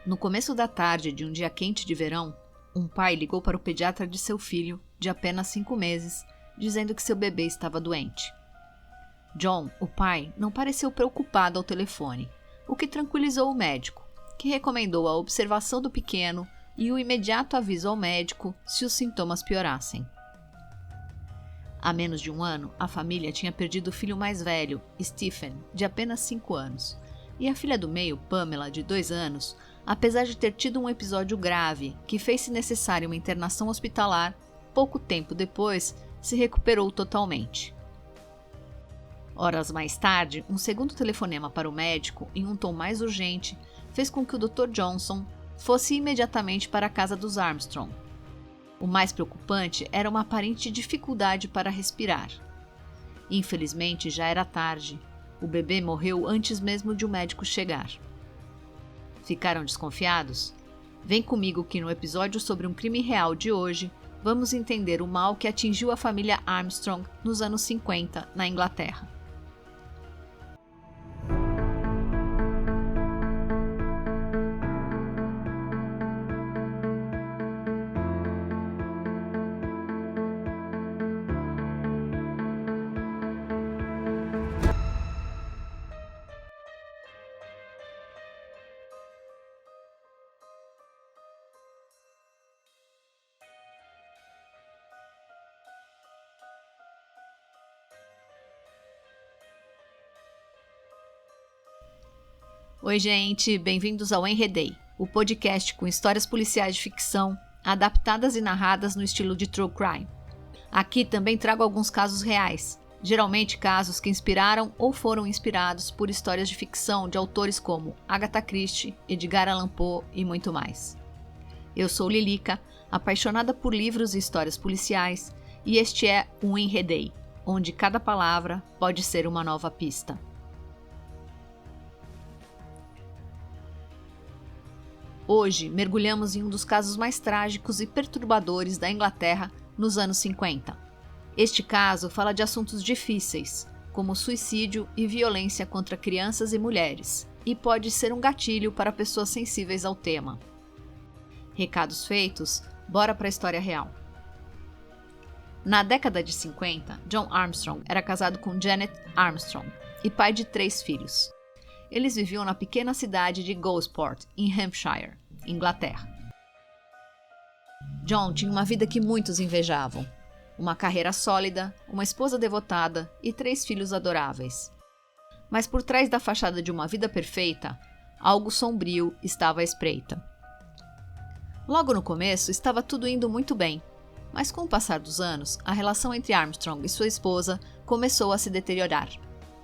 No começo da tarde de um dia quente de verão, um pai ligou para o pediatra de seu filho, de apenas 5 meses, dizendo que seu bebê estava doente. John, o pai, não pareceu preocupado ao telefone, o que tranquilizou o médico, que recomendou a observação do pequeno e o imediato aviso ao médico se os sintomas piorassem. Há menos de um ano, a família tinha perdido o filho mais velho, Stephen, de apenas 5 anos, e a filha do meio, Pamela, de 2 anos, apesar de ter tido um episódio grave que fez-se necessária uma internação hospitalar, pouco tempo depois se recuperou totalmente. Horas mais tarde, um segundo telefonema para o médico, em um tom mais urgente, fez com que o Dr. Johnson fosse imediatamente para a casa dos Armstrong. O mais preocupante era uma aparente dificuldade para respirar. Infelizmente, já era tarde. O bebê morreu antes mesmo de o médico chegar. Ficaram desconfiados? Vem comigo que no episódio sobre um crime real de hoje, vamos entender o mal que atingiu a família Armstrong nos anos 50 na Inglaterra. Oi gente, bem-vindos ao Enredei, o podcast com histórias policiais de ficção, adaptadas e narradas no estilo de true crime. Aqui também trago alguns casos reais, geralmente casos que inspiraram ou foram inspirados por histórias de ficção de autores como Agatha Christie, Edgar Allan Poe e muito mais. Eu sou Lilica, apaixonada por livros e histórias policiais, e este é um Enredei, onde cada palavra pode ser uma nova pista. Hoje, mergulhamos em um dos casos mais trágicos e perturbadores da Inglaterra nos anos 50. Este caso fala de assuntos difíceis, como suicídio e violência contra crianças e mulheres, e pode ser um gatilho para pessoas sensíveis ao tema. Recados feitos, bora para a história real. Na década de 50, John Armstrong era casado com Janet Armstrong e pai de 3 filhos. Eles viviam na pequena cidade de Gosport, em Hampshire, Inglaterra. John tinha uma vida que muitos invejavam. Uma carreira sólida, uma esposa devotada e 3 filhos adoráveis. Mas por trás da fachada de uma vida perfeita, algo sombrio estava à espreita. Logo no começo, estava tudo indo muito bem, mas com o passar dos anos, a relação entre Armstrong e sua esposa começou a se deteriorar.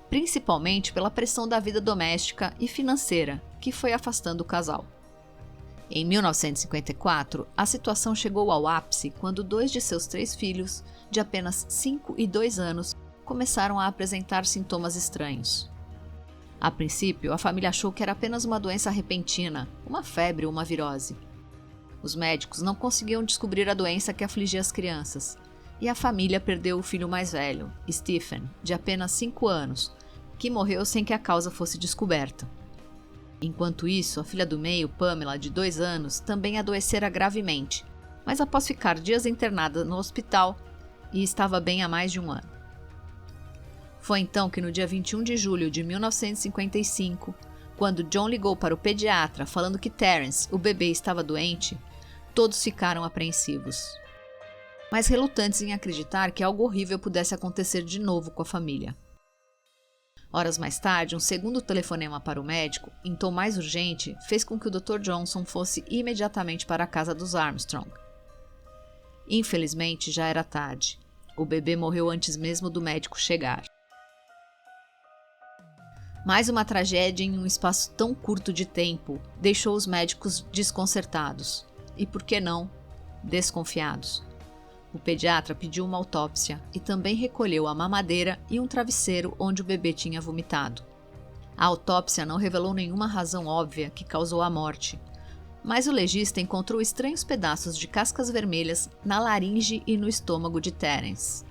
Principalmente pela pressão da vida doméstica e financeira, que foi afastando o casal. Em 1954, a situação chegou ao ápice quando 2 de seus 3 filhos, de apenas 5 e 2 anos, começaram a apresentar sintomas estranhos. A princípio, a família achou que era apenas uma doença repentina, uma febre ou uma virose. Os médicos não conseguiam descobrir a doença que afligia as crianças, e a família perdeu o filho mais velho, Stephen, de apenas 5 anos, que morreu sem que a causa fosse descoberta. Enquanto isso, a filha do meio, Pamela, de 2 anos, também adoecera gravemente, mas após ficar dias internada no hospital, e estava bem há mais de um ano. Foi então que no dia 21 de julho de 1955, quando John ligou para o pediatra falando que Terence, o bebê, estava doente, todos ficaram apreensivos, mas relutantes em acreditar que algo horrível pudesse acontecer de novo com a família. Horas mais tarde, um segundo telefonema para o médico, em tom mais urgente, fez com que o Dr. Johnson fosse imediatamente para a casa dos Armstrong. Infelizmente, já era tarde. O bebê morreu antes mesmo do médico chegar. Mais uma tragédia em um espaço tão curto de tempo deixou os médicos desconcertados e, por que não, desconfiados. O pediatra pediu uma autópsia e também recolheu a mamadeira e um travesseiro onde o bebê tinha vomitado. A autópsia não revelou nenhuma razão óbvia que causou a morte, mas o legista encontrou estranhos pedaços de cascas vermelhas na laringe e no estômago de Terence.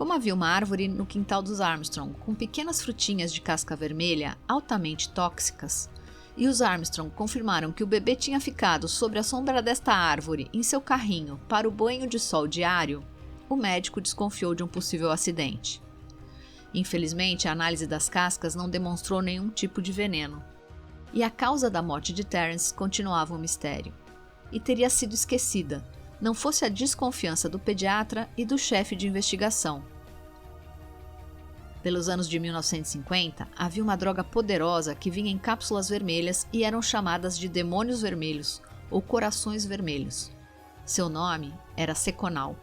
Como havia uma árvore no quintal dos Armstrong com pequenas frutinhas de casca vermelha altamente tóxicas, e os Armstrong confirmaram que o bebê tinha ficado sob a sombra desta árvore em seu carrinho para o banho de sol diário, o médico desconfiou de um possível acidente. Infelizmente, a análise das cascas não demonstrou nenhum tipo de veneno. E a causa da morte de Terence continuava um mistério. E teria sido esquecida, não fosse a desconfiança do pediatra e do chefe de investigação. Pelos anos de 1950, havia uma droga poderosa que vinha em cápsulas vermelhas e eram chamadas de demônios vermelhos ou corações vermelhos. Seu nome era Seconal.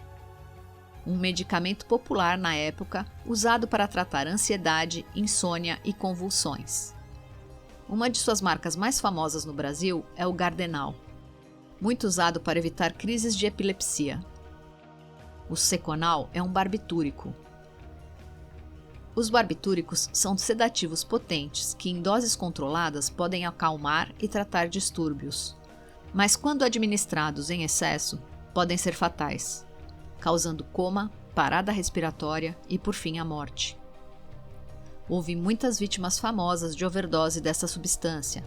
Um medicamento popular na época usado para tratar ansiedade, insônia e convulsões. Uma de suas marcas mais famosas no Brasil é o Gardenal, muito usado para evitar crises de epilepsia. O Seconal é um barbitúrico. Os barbitúricos são sedativos potentes que, em doses controladas, podem acalmar e tratar distúrbios, mas quando administrados em excesso, podem ser fatais, causando coma, parada respiratória e, por fim, a morte. Houve muitas vítimas famosas de overdose dessa substância.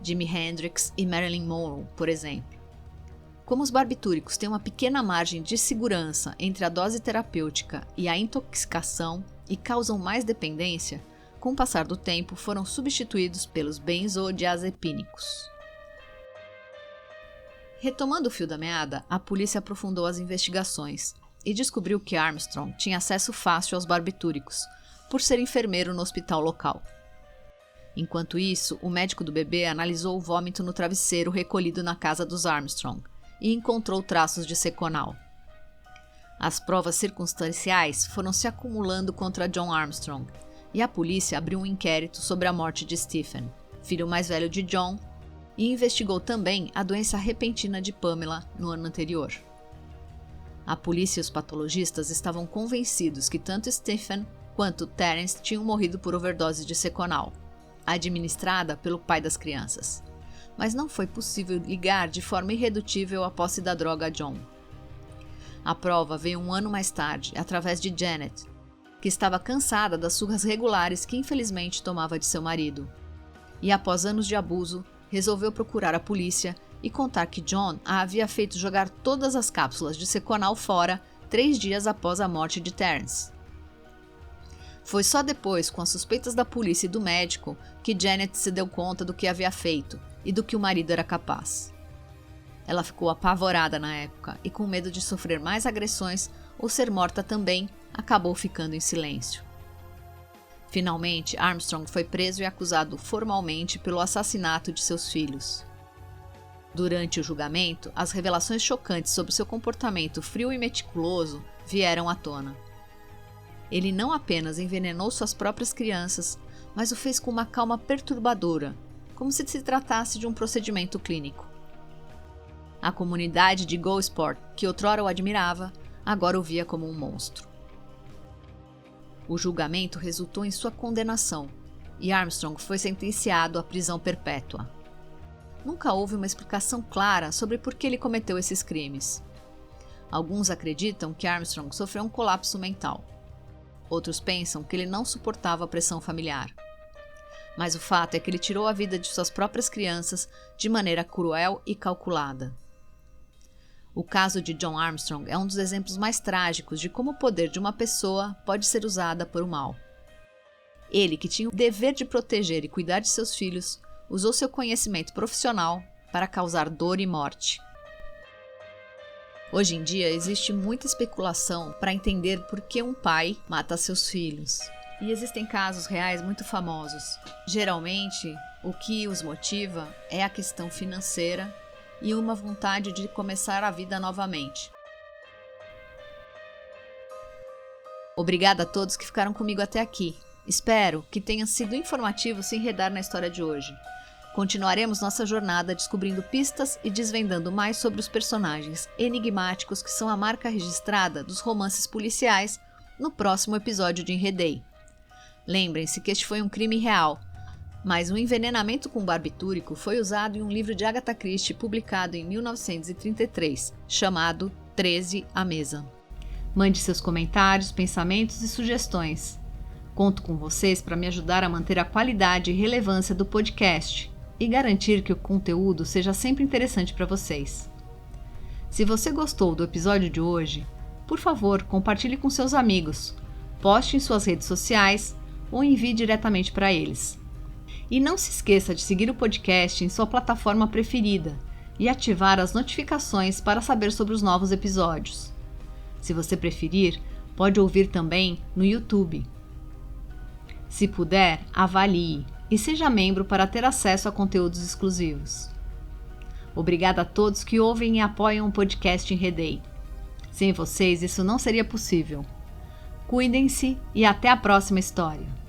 Jimi Hendrix e Marilyn Monroe, por exemplo. Como os barbitúricos têm uma pequena margem de segurança entre a dose terapêutica e a intoxicação e causam mais dependência, com o passar do tempo foram substituídos pelos benzodiazepínicos. Retomando o fio da meada, a polícia aprofundou as investigações e descobriu que Armstrong tinha acesso fácil aos barbitúricos, por ser enfermeiro no hospital local. Enquanto isso, o médico do bebê analisou o vômito no travesseiro recolhido na casa dos Armstrong e encontrou traços de Seconal. As provas circunstanciais foram se acumulando contra John Armstrong e a polícia abriu um inquérito sobre a morte de Stephen, filho mais velho de John, e investigou também a doença repentina de Pamela no ano anterior. A polícia e os patologistas estavam convencidos que tanto Stephen quanto Terence tinham morrido por overdose de Seconal, administrada pelo pai das crianças. Mas não foi possível ligar de forma irredutível a posse da droga a John. A prova veio um ano mais tarde, através de Janet, que estava cansada das surras regulares que infelizmente tomava de seu marido. E após anos de abuso, resolveu procurar a polícia e contar que John a havia feito jogar todas as cápsulas de Seconal fora 3 dias após a morte de Terence. Foi só depois, com as suspeitas da polícia e do médico, que Janet se deu conta do que havia feito e do que o marido era capaz. Ela ficou apavorada na época e, com medo de sofrer mais agressões ou ser morta também, acabou ficando em silêncio. Finalmente, Armstrong foi preso e acusado formalmente pelo assassinato de seus filhos. Durante o julgamento, as revelações chocantes sobre seu comportamento frio e meticuloso vieram à tona. Ele não apenas envenenou suas próprias crianças, mas o fez com uma calma perturbadora, como se tratasse de um procedimento clínico. A comunidade de Gosport, que outrora o admirava, agora o via como um monstro. O julgamento resultou em sua condenação, e Armstrong foi sentenciado à prisão perpétua. Nunca houve uma explicação clara sobre por que ele cometeu esses crimes. Alguns acreditam que Armstrong sofreu um colapso mental. Outros pensam que ele não suportava a pressão familiar. Mas o fato é que ele tirou a vida de suas próprias crianças de maneira cruel e calculada. O caso de John Armstrong é um dos exemplos mais trágicos de como o poder de uma pessoa pode ser usada para o mal. Ele, que tinha o dever de proteger e cuidar de seus filhos, usou seu conhecimento profissional para causar dor e morte. Hoje em dia, existe muita especulação para entender por que um pai mata seus filhos. E existem casos reais muito famosos. Geralmente, o que os motiva é a questão financeira e uma vontade de começar a vida novamente. Obrigada a todos que ficaram comigo até aqui. Espero que tenha sido informativo se enredar na história de hoje. Continuaremos nossa jornada descobrindo pistas e desvendando mais sobre os personagens enigmáticos que são a marca registrada dos romances policiais no próximo episódio de Enredei. Lembrem-se que este foi um crime real, mas o envenenamento com barbitúrico foi usado em um livro de Agatha Christie publicado em 1933, chamado 13 à Mesa. Mande seus comentários, pensamentos e sugestões. Conto com vocês para me ajudar a manter a qualidade e relevância do podcast. e garantir que o conteúdo seja sempre interessante para vocês. Se você gostou do episódio de hoje, por favor, compartilhe com seus amigos, poste em suas redes sociais ou envie diretamente para eles. E não se esqueça de seguir o podcast em sua plataforma preferida e ativar as notificações para saber sobre os novos episódios. Se você preferir, pode ouvir também no YouTube. Se puder, avalie e seja membro para ter acesso a conteúdos exclusivos. Obrigada a todos que ouvem e apoiam o podcast Enredei. Sem vocês, isso não seria possível. Cuidem-se e até a próxima história.